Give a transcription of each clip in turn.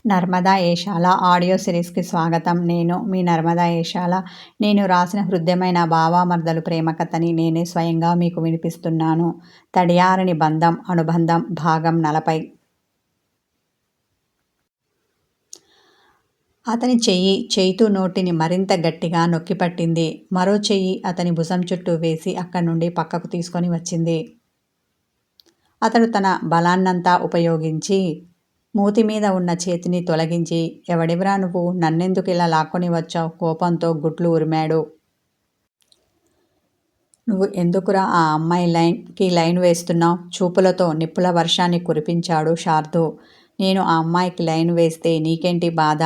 Narmada Eshala audio సిరీస్కి స్వాగతం. నేను మీ నర్మదా ఏషాల. నేను రాసిన హృద్యమైన భావామర్దలు ప్రేమ కథని నేనే స్వయంగా మీకు వినిపిస్తున్నాను. తడియారని బంధం అనుబంధం భాగం 40. అతని చెయ్యి చైతు నోటిని మరింత గట్టిగా నొక్కిపట్టింది. మరో చెయ్యి అతని భుజం చుట్టూ వేసి అక్కడి నుండి పక్కకు తీసుకొని వచ్చింది. అతడు తన బలాన్నంతా ఉపయోగించి మూతి మీద ఉన్న చేతిని తొలగించి, ఎవడివిరా నువ్వు, నన్నెందుకు ఇలా లాక్కొని వచ్చావు, కోపంతో గుడ్లు ఉరిమాడు. నువ్వు ఎందుకురా ఆ అమ్మాయి లైన్ వేస్తున్నావు? చూపులతో నిప్పుల వర్షాన్ని కురిపించాడు శార్దూ. నేను ఆ అమ్మాయికి లైన్ వేస్తే నీకేంటి బాధ?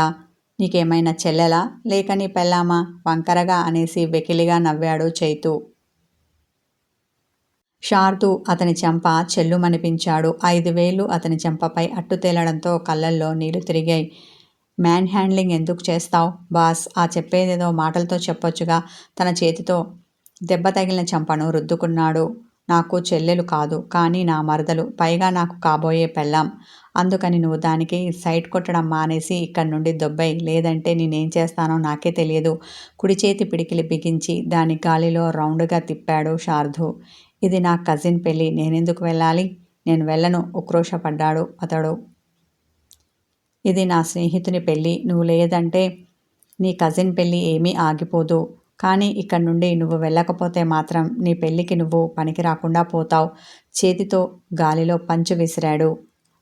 నీకేమైనా చెల్లెలా లేక నీ పెళ్ళామా? వంకరగా అనేసి వెకిలిగా నవ్వాడు చైతు. శార్దూ అతని చెంప చెల్లుమనిపించాడు. 5 వేళ్లు అతని చెంపపై అట్టు తేలడంతో కళ్ళల్లో నీళ్లు తిరిగాయి. మ్యాన్ హ్యాండ్లింగ్ ఎందుకు చేస్తావు బాస్? ఆ చెప్పేదేదో మాటలతో చెప్పొచ్చుగా. తన చేతితో దెబ్బ తగిలిన చెంపను రుద్దుకున్నాడు. నాకు చెల్లెలు కాదు, కానీ నా మరదలు, పైగా నాకు కాబోయే పెళ్ళాం. అందుకని నువ్వు దానికి సైట్ కొట్టడం మానేసి ఇక్కడి నుండి దొబ్బై, లేదంటే నేనేం చేస్తానో నాకే తెలియదు. కుడి చేతి పిడికిలి బిగించి దాని గాలిలో రౌండ్గా తిప్పాడు శార్దూ. ఇది నా కజిన్ పెళ్ళి, నేనెందుకు వెళ్ళాలి? నేను వెళ్ళను, ఉక్రోషపడ్డాడు అతడు. ఇది నా స్నేహితుని పెళ్ళి, నువ్వు లేదంటే నీ కజిన్ పెళ్ళి ఏమీ ఆగిపోదు. కానీ ఇక్కడి నుండి నువ్వు వెళ్ళకపోతే మాత్రం నీ పెళ్ళికి నువ్వు పనికి రాకుండా పోతావు. చేతితో గాలిలో పంచ్ విసిరాడు.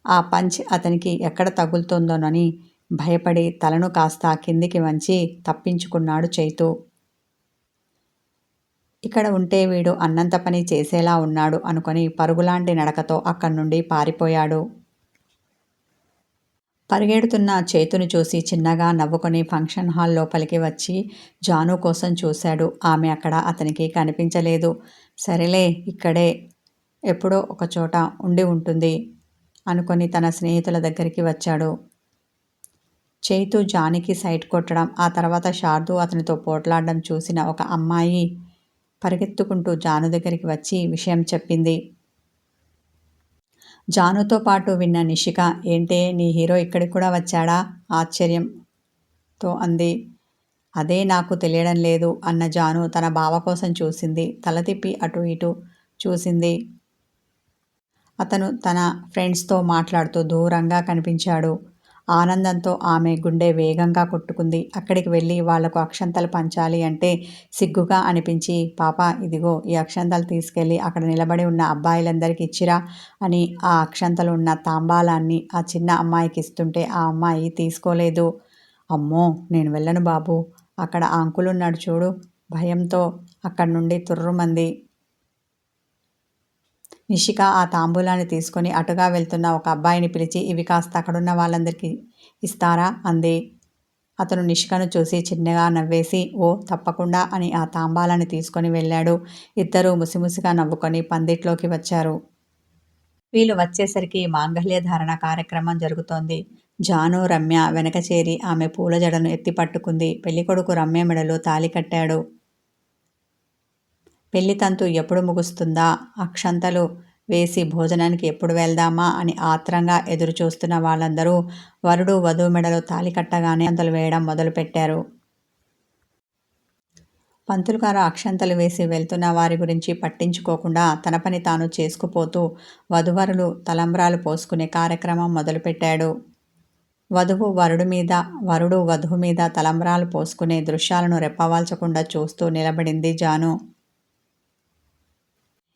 ఆ పంచ్ అతనికి ఎక్కడ తగులుతుందోనని భయపడి తలను కాస్త కిందికి వంచి తప్పించుకున్నాడు చైతు. ఇక్కడ ఉంటే వీడు అన్నంత పని చేసేలా ఉన్నాడు అనుకొని పరుగులాంటి నడకతో అక్కడి నుండి పారిపోయాడు. పరిగెడుతున్న చేతుని చూసి చిన్నగా నవ్వుకొని ఫంక్షన్ హాల్ లోపలికి వచ్చి జాను కోసం చూశాడు. ఆమె అక్కడ అతనికి కనిపించలేదు. సరేలే, ఇక్కడే ఎప్పుడో ఒకచోట ఉండి ఉంటుంది అనుకొని తన స్నేహితుల దగ్గరికి వచ్చాడు. చైతు జానికి సైట్ కొట్టడం, ఆ తర్వాత శార్దూ అతనితో పోట్లాడడం చూసిన ఒక అమ్మాయి పరిగెత్తుకుంటూ జాను దగ్గరికి వచ్చి విషయం చెప్పింది. జానుతో పాటు విన్న నిషిక, ఏంటే నీ హీరో ఇక్కడికి కూడా వచ్చాడా? ఆశ్చర్యంతో అంది. అదే నాకు తెలియడం లేదు అన్న జాను తన బావ కోసం చూసింది. తల తిప్పి అటు ఇటు చూసింది. అతను తన ఫ్రెండ్స్తో మాట్లాడుతూ దూరంగా కనిపించాడు. ఆనందంతో ఆమె గుండె వేగంగా కొట్టుకుంది. అక్కడికి వెళ్ళి వాళ్లకు అక్షంతలు పంచాలి అంటే సిగ్గుగా అనిపించి, పాప ఇదిగో ఈ అక్షంతలు తీసుకెళ్ళి అక్కడ నిలబడి ఉన్న అబ్బాయిలందరికీ ఇచ్చిరా అని ఆ అక్షంతలు ఉన్న తాంబాలాన్ని ఆ చిన్న అమ్మాయికి ఇస్తుంటే ఆ అమ్మాయి తీసుకోలేదు. అమ్మో, నేను వెళ్ళను బాబు, అక్కడ ఆ అంకుల్ ఉన్నాడు చూడు. భయంతో అక్కడి నుండి తుర్రుమంది. నిషిక ఆ తాంబూలాన్ని తీసుకొని అటుగా వెళ్తున్న ఒక అబ్బాయిని పిలిచి, ఇవి కాస్త అక్కడున్న వాళ్ళందరికీ ఇస్తారా అంది. అతను నిషికను చూసి చిన్నగా నవ్వేసి, ఓ తప్పకుండా అని ఆ తాంబాలాన్ని తీసుకొని వెళ్ళాడు. ఇద్దరూ ముసిముసిగా నవ్వుకొని పందిట్లోకి వచ్చారు. వీళ్ళు వచ్చేసరికి మాంగళ్యధారణ కార్యక్రమం జరుగుతోంది. జాను రమ్య వెనక చేరి ఆమె పూల జడను ఎత్తి పట్టుకుంది. పెళ్ళికొడుకు రమ్య మెడలో తాళి కట్టాడు. పెళ్లి తంతు ఎప్పుడు ముగుస్తుందా, అక్షంతలు వేసి భోజనానికి ఎప్పుడు వెళ్దామా అని ఆత్రంగా ఎదురు చూస్తున్న వాళ్ళందరూ వరుడు వధువు మెడలో తాళి కట్టగానే అక్షంతలు వేయడం మొదలుపెట్టారు. పంతులు గారు అక్షంతలు వేసి వెళ్తున్న వారి గురించి పట్టించుకోకుండా తన పని తాను చేసుకుపోతూ వధువరులు తలంబ్రాలు పోసుకునే కార్యక్రమం మొదలుపెట్టాడు. వరుడు వధువు మీద తలంబ్రాలు పోసుకునే దృశ్యాలను రెప్పవాల్చకుండా చూస్తూ నిలబడింది జాను.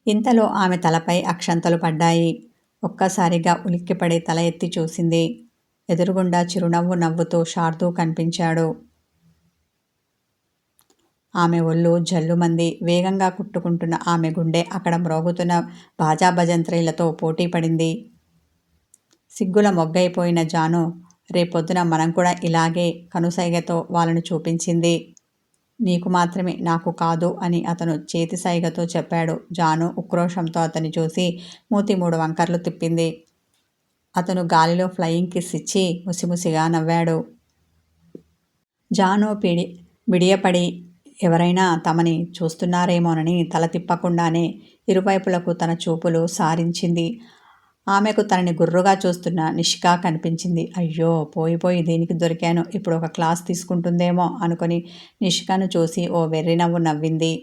ఇంతలో ఆమె తలపై అక్షంతలు పడ్డాయి. ఒక్కసారిగా ఉలిక్కిపడి తల ఎత్తి చూసింది. ఎదురుగుండా చిరునవ్వు నవ్వుతూ శార్దూ కనిపించాడు. ఆమె ఒళ్ళు జల్లుమంది. వేగంగా కుట్టుకుంటున్న ఆమె గుండె అక్కడ మ్రోగుతున్న బాజా భజంత్రీలతో పోటీ పడింది. సిగ్గుల మొగ్గైపోయిన జాను రేపొద్దున మనం కూడా ఇలాగే కనుసైగతో వాళ్ళను చూపించింది. నీకు మాత్రమే, నాకు కాదు అని అతను చేతి సైగతో చెప్పాడు. జాను ఉక్రోషంతో అతన్ని చూసి మూతి 3 వంకర్లు తిప్పింది. అతను గాలిలో ఫ్లయింగ్ కిస్ ఇచ్చి ముసిముసిగా నవ్వాడు. జాను బిడియపడి ఎవరైనా తమని చూస్తున్నారేమోనని తల తిప్పకుండానే ఇరువైపులకు తన చూపులు సారించింది. ఆమెకు తనని గుర్రుగా చూస్తున్న నిషిక కనిపించింది. అయ్యో, పోయి దీనికి దొరికాను, ఇప్పుడు ఒక క్లాస్ తీసుకుంటుందేమో అనుకుని నిషికను చూసి ఓ వెర్రి నవ్వు నవ్వింది.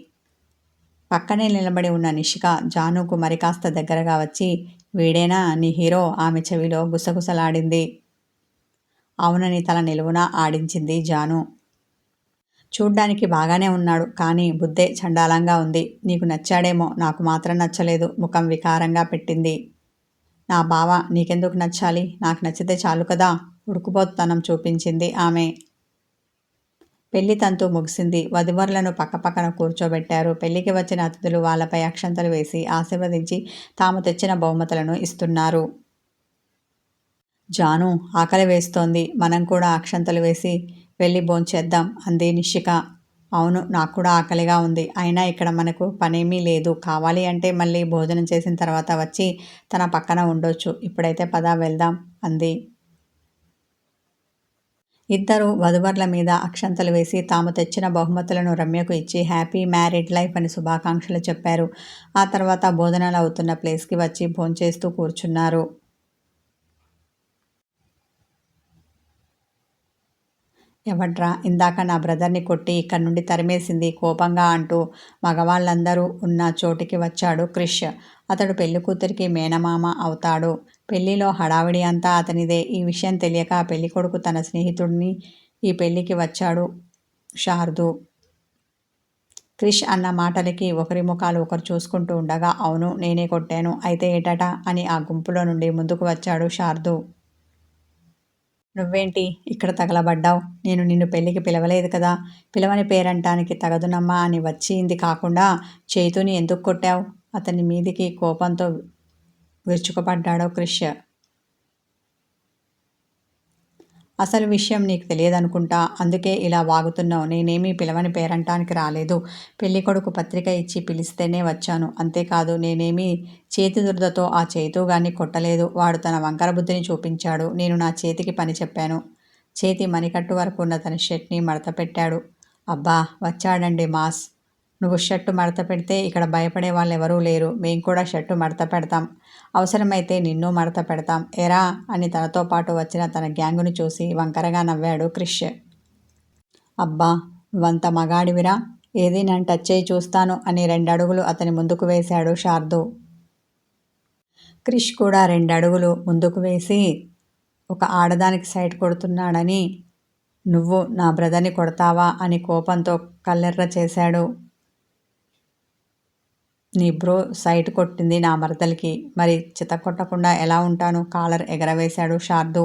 పక్కనే నిలబడి ఉన్న నిషిక జానుకు మరి కాస్త దగ్గరగా వచ్చి, వీడేనా నీ హీరో? ఆమె చెవిలో గుసగుసలాడింది. అవునని తల నిలువునా ఆడించింది జాను. చూడ్డానికి బాగానే ఉన్నాడు, కానీ బుద్ధే చండాలంగా ఉంది. నీకు నచ్చాడేమో, నాకు మాత్రం నచ్చలేదు, ముఖం వికారంగా పెట్టింది. నా బావ నీకెందుకు నచ్చాలి? నాకు నచ్చితే చాలు కదా, ఉడుకుపోతనం చూపించింది ఆమె. పెళ్లి తంతు ముగిసింది. వధువరులను పక్కపక్కన కూర్చోబెట్టారు. పెళ్లికి వచ్చిన అతిథులు వాళ్ళపై అక్షంతలు వేసి ఆశీర్వదించి తాము తెచ్చిన బహుమతులను ఇస్తున్నారు. జాను, ఆకలి వేస్తోంది, మనం కూడా అక్షంతలు వేసి వెళ్ళి భోంచేద్దాం అంది నిషిక. అవును, నాకు కూడా ఆకలిగా ఉంది. అయినా ఇక్కడ మనకు పనేమీ లేదు. కావాలి అంటే మళ్ళీ భోజనం చేసిన తర్వాత వచ్చి తన పక్కన ఉండొచ్చు. ఇప్పుడైతే పద వెళ్దాం అంది. ఇద్దరు వధువర్ల మీద అక్షంతలు వేసి తాము తెచ్చిన బహుమతులను రమ్యకు ఇచ్చి హ్యాపీ మ్యారీడ్ లైఫ్ అని శుభాకాంక్షలు చెప్పారు. ఆ తర్వాత భోజనాలు అవుతున్న ప్లేస్కి వచ్చి భోంచేస్తూ కూర్చున్నారు. ఎవడ్రా ఇందాక నా బ్రదర్ని కొట్టి ఇక్కడి నుండి తరిమేసింది కోపంగా అంటూ మగవాళ్ళందరూ ఉన్న చోటికి వచ్చాడు క్రిష్. అతడు పెళ్లికూతురికి మేనమామ అవుతాడు. పెళ్లిలో హడావిడి అంతా అతనిదే. ఈ విషయం తెలియక పెళ్ళికొడుకు తన స్నేహితుడిని ఈ పెళ్లికి వచ్చాడు శార్దు. క్రిష్ అన్న మాటలకి ఒకరి ముఖాలు ఒకరు చూసుకుంటూ ఉండగా, అవును నేనే కొట్టాను, అయితే ఏటట అని ఆ గుంపులో నుండి ముందుకు వచ్చాడు శార్దు. నువ్వేంటి ఇక్కడ తగలబడ్డావు? నేను నిన్ను పెళ్ళికి పిలవలేదు కదా. పిలవని పేరంటానికి తగదునమ్మా అని వచ్చింది కాకుండా చేతుని ఎందుకు కొట్టావు? అతని మీదికి కోపంతో విరుచుకుపడ్డాడు క్రిష్. అసలు విషయం నీకు తెలియదనుకుంటా, అందుకే ఇలా వాగుతున్నావు. నేనేమీ పిలవని పేరంటానికి రాలేదు. పెళ్ళికొడుకు పత్రిక ఇచ్చి పిలిస్తేనే వచ్చాను. అంతేకాదు, నేనేమీ చేతి దురదతో ఆ చైతూగాన్ని కొట్టలేదు. వాడు తన వంకర బుద్ధిని చూపించాడు. నేను నా చేతికి పని చెప్పాను. చేతి మణికట్టు వరకు ఉన్న తన షర్ట్ని మడత పెట్టాడు. అబ్బా, వచ్చాడండి మాస్. నువ్వు షర్టు మడత పెడితే ఇక్కడ భయపడే వాళ్ళు ఎవరూ లేరు. మేం కూడా షర్టు మడత పెడతాం. అవసరమైతే నిన్ను మడత పెడతాం. ఎరా అని తనతో పాటు వచ్చిన తన గ్యాంగును చూసి వంకరగా నవ్వాడు క్రిష్. అబ్బా, నువ్వంత మగాడివిరా, ఏది నన్ను టచ్ చేయి చూస్తాను అని 2 అడుగులు అతని ముందుకు వేశాడు శార్దు. క్రిష్ కూడా 2 అడుగులు ముందుకు వేసి ఒక ఆడదానికి సైట్ కొడుతున్నాడని నువ్వు నా బ్రదర్ని కొడతావా అని కోపంతో కళ్ళెర్ర చేశాడు. నీ బ్రో సైట్ కొట్టింది నా మరదలికి, మరి చితకొట్టకుండా ఎలా ఉంటాను? కాలర్ ఎగరవేశాడు శార్దు.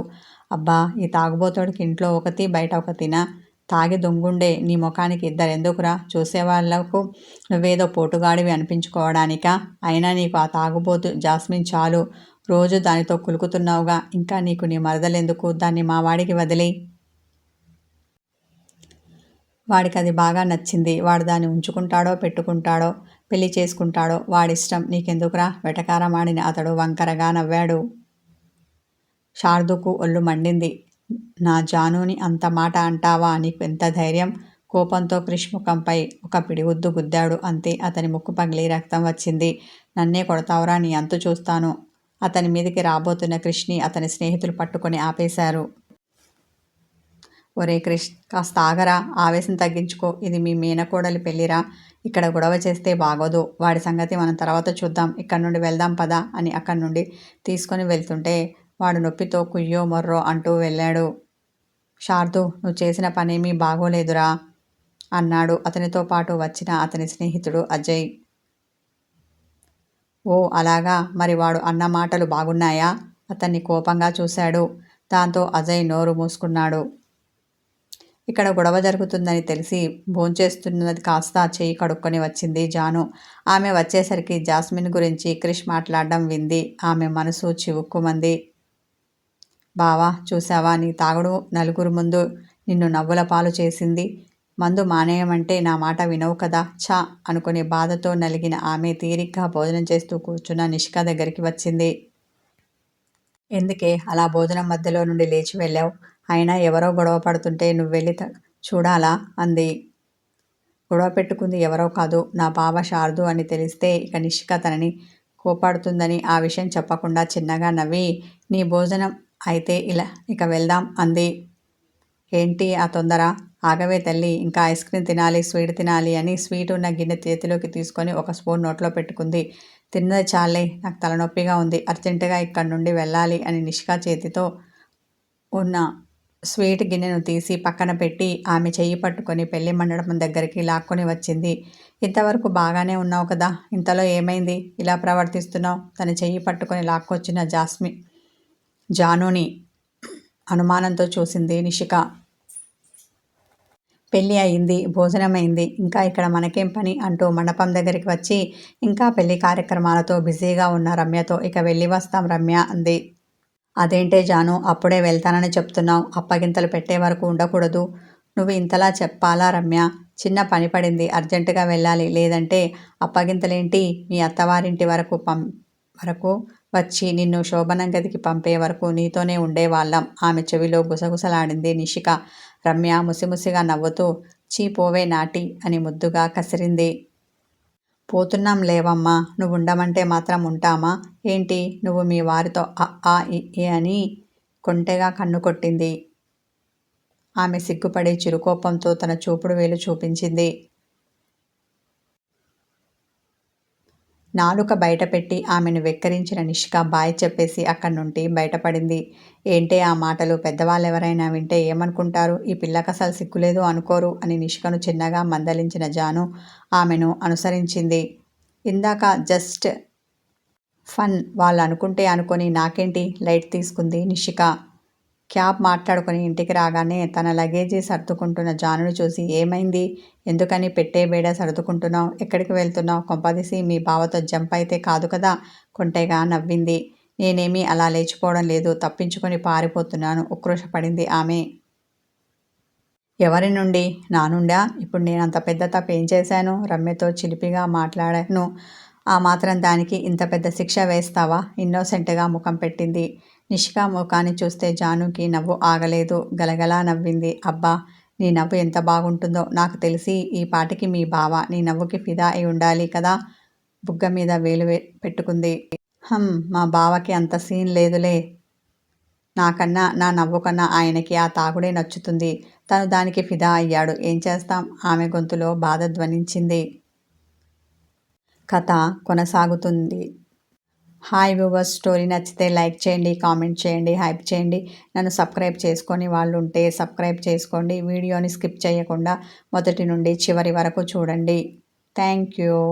అబ్బా, ఈ తాగుబోతోడికి ఇంట్లో ఒకటి బయట ఒకటినా? తాగి దొంగుండే నీ ముఖానికి ఇద్దరెందుకురా? చూసేవాళ్లకు నువ్వేదో పోటుగాడివి అనిపించుకోవడానికా? అయినా నీకు ఆ తాగుబోతు జాస్మిన్ చాలు. రోజు దానితో కులుకుతున్నావుగా, ఇంకా నీకు నీ మరదలెందుకు? దాన్ని మా వాడికి వదిలేయ్. వాడికి అది బాగా నచ్చింది. వాడు దాన్ని ఉంచుకుంటాడో పెట్టుకుంటాడో పెళ్లి చేసుకుంటాడో వాడిష్టం, నీకెందుకురా? వెటకారమాడిన అతడు వంకరగా నవ్వాడు. శారదుకు ఒళ్ళు మండింది. నా జానుని అంత మాట అంటావా? నీకు ఎంత ధైర్యం? కోపంతో క్రిష్ ముఖంపై ఒక పిడిగుద్దు గుద్దాడు. అంతే, అతని ముక్కు పగిలి రక్తం వచ్చింది. నన్నే కొడతావురా, నీ అంతు చూస్తాను. అతని మీదకి రాబోతున్న క్రిష్ని అతని స్నేహితులు పట్టుకొని ఆపేశారు. ఒరే క్రిష్, కాస్త ఆగరా, ఆవేశం తగ్గించుకో. ఇది మీ మేనకోడలి పెళ్ళిరా, ఇక్కడ గొడవ చేస్తే బాగోదు. వాడి సంగతి మనం తర్వాత చూద్దాం. ఇక్కడి నుండి వెళ్దాం పదా అని అక్కడి నుండి తీసుకొని వెళ్తుంటే వాడు నొప్పితో కుయ్యో మొర్రో అంటూ వెళ్ళాడు. శార్దు, నువ్వు చేసిన పనేమీ బాగోలేదురా అన్నాడు అతనితో పాటు వచ్చిన అతని స్నేహితుడు అజయ్. ఓ అలాగా, మరి వాడు అన్న మాటలు బాగున్నాయా? అతన్ని కోపంగా చూశాడు. దాంతో అజయ్ నోరు మూసుకున్నాడు. ఇక్కడ గొడవ జరుగుతుందని తెలిసి భోంచేస్తున్నది కాస్త చేయి కడుక్కొని వచ్చింది జాను. ఆమె వచ్చేసరికి జాస్మిన్ గురించి క్రిష్ మాట్లాడడం వింది. ఆమె మనసు చివుక్కుమంది. బావా, చూసావా, నీ తాగుడు నలుగురు ముందు నిన్ను నవ్వుల పాలు చేసింది. మందు మానేయమంటే నా మాట వినవు కదా. ఛా అనుకుని బాధతో నలిగిన ఆమె తీరిగ్గా భోజనం చేస్తూ కూర్చున్న నిషిక దగ్గరికి వచ్చింది. ఎందుకే అలా భోజనం మధ్యలో నుండి లేచి వెళ్ళావు? అయినా ఎవరో గొడవ పడుతుంటే నువ్వెళ్ళి చూడాలా అంది. గొడవ పెట్టుకుంది ఎవరో కాదు, నా బావ శారదు అని తెలిస్తే ఇక నిషిక తనని కోపాడుతుందని ఆ విషయం చెప్పకుండా చిన్నగా నవ్వి, నీ భోజనం అయితే ఇక వెళ్దాం అంది. ఏంటి ఆ తొందర? ఆగవే తల్లి, ఇంకా ఐస్ క్రీమ్ తినాలి, స్వీట్ తినాలి అని స్వీట్ ఉన్న గిన్నె చేతిలోకి తీసుకొని ఒక స్పూన్ నోట్లో పెట్టుకుంది. తిన్నది చాలే, నాకు తలనొప్పిగా ఉంది, అర్జెంటుగా ఇక్కడి నుండి వెళ్ళాలి అని నిష్కా చేతితో ఉన్న స్వీట్ గిన్నెను తీసి పక్కన పెట్టి ఆమె చెయ్యి పట్టుకొని పెళ్లి మండపం దగ్గరికి లాక్కొని వచ్చింది. ఇంతవరకు బాగానే ఉన్నావు కదా, ఇంతలో ఏమైంది ఇలా ప్రవర్తిస్తున్నావు? తన చెయ్యి పట్టుకొని లాక్కొచ్చిన జానుని అనుమానంతో చూసింది నిషిక. పెళ్ళి అయింది, భోజనమైంది, ఇంకా ఇక్కడ మనకేం పని అంటూ మండపం దగ్గరికి వచ్చి ఇంకా పెళ్లి కార్యక్రమాలతో బిజీగా ఉన్న రమ్యతో, ఇక వెళ్ళి వస్తాం రమ్య అంది. అదేంటే జాను, అప్పుడే వెళ్తానని చెప్తున్నావు? అప్పగింతలు పెట్టే వరకు ఉండకూడదు? నువ్వు ఇంతలా చెప్పాలా రమ్య? చిన్న పని పడింది, అర్జెంటుగా వెళ్ళాలి, లేదంటే అప్పగింతలేంటి, మీ అత్తవారింటి వరకు వచ్చి నిన్ను శోభనం గదికి పంపే వరకు నీతోనే ఉండేవాళ్ళం. ఆమె చెవిలో గుసగుసలాడింది నిషిక. రమ్య ముసిముసిగా నవ్వుతూ, చీ పోవే నాటి అని ముద్దుగా కసిరింది. పోతున్నాం లేవమ్మా, నువ్వు ఉండమంటే మాత్రం ఉంటామా ఏంటి? నువ్వు మీ వారితో ఆ ఈ అని కొంటెగా కన్ను కొట్టింది. ఆమె సిగ్గుపడి చిరుకోపంతో తన చూపుడు వేలు చూపించింది. నాలుక బయటపెట్టి ఆమెను వెక్కిరించిన నిష్క బాయ్ చెప్పేసి అక్కడి నుండి బయటపడింది. ఏంటే ఆ మాటలు? పెద్దవాళ్ళెవరైనా వింటే ఏమనుకుంటారు? ఈ పిల్లకసలు సిగ్గులేదు అనుకోరు అని నిష్కను చిన్నగా మందలించిన జాను ఆమెను అనుసరించింది. ఇందాక జస్ట్ ఫన్, వాళ్ళు అనుకుంటే అనుకొని నాకేంటి, లైట్ తీసుకుంది నిషిక. క్యాబ్ మాట్లాడుకుని ఇంటికి రాగానే తన లగేజీ సర్దుకుంటున్న జానుని చూసి, ఏమైంది, ఎందుకని పెట్టే బేడ సర్దుకుంటున్నావు, ఎక్కడికి వెళ్తున్నావు, కొంపదీసి మీ బావతో జంప్ అయితే కాదు కదా? కొంటెగా నవ్వింది. నేనేమీ అలా లేచిపోవడం లేదు, తప్పించుకొని పారిపోతున్నాను ఉక్రోషపడింది ఆమె. ఎవరి నుండి? నా నుండా? ఇప్పుడు నేనంత పెద్ద తప్పు ఏం చేశాను? రమ్యతో చిలిపిగా మాట్లాడాను, ఆ మాత్రం దానికి ఇంత పెద్ద శిక్ష వేస్తావా? ఇన్నోసెంట్గా ముఖం పెట్టింది. నిష్కా ముఖాన్ని చూస్తే జానుకి నవ్వు ఆగలేదు. గలగలా నవ్వింది. అబ్బా, నీ నవ్వు ఎంత బాగుంటుందో, నాకు తెలిసి ఈ పాటికి మీ బావ నీ నవ్వుకి ఫిదా అయి ఉండాలి కదా? బుగ్గ మీద వేలు పెట్టుకుంది. మా బావకి అంత సీన్ లేదులే, నాకన్నా నా నవ్వు కన్నా ఆయనకి ఆ తాగుడే నచ్చుతుంది. తను దానికి ఫిదా అయ్యాడు, ఏం చేస్తాం? ఆమె గొంతులో బాధ ధ్వనించింది. కథ కొనసాగుతుంది. హాయ్ వ్యూవర్స్, స్టోరీ నచ్చితే లైక్ చేయండి, కామెంట్ చేయండి, హైప్ చేయండి. నన్ను సబ్స్క్రైబ్ చేసుకొని వాళ్ళు ఉంటే సబ్స్క్రైబ్ చేసుకోండి. వీడియోని స్కిప్ చేయకుండా మొదటి నుండి చివరి వరకు చూడండి. Thank you.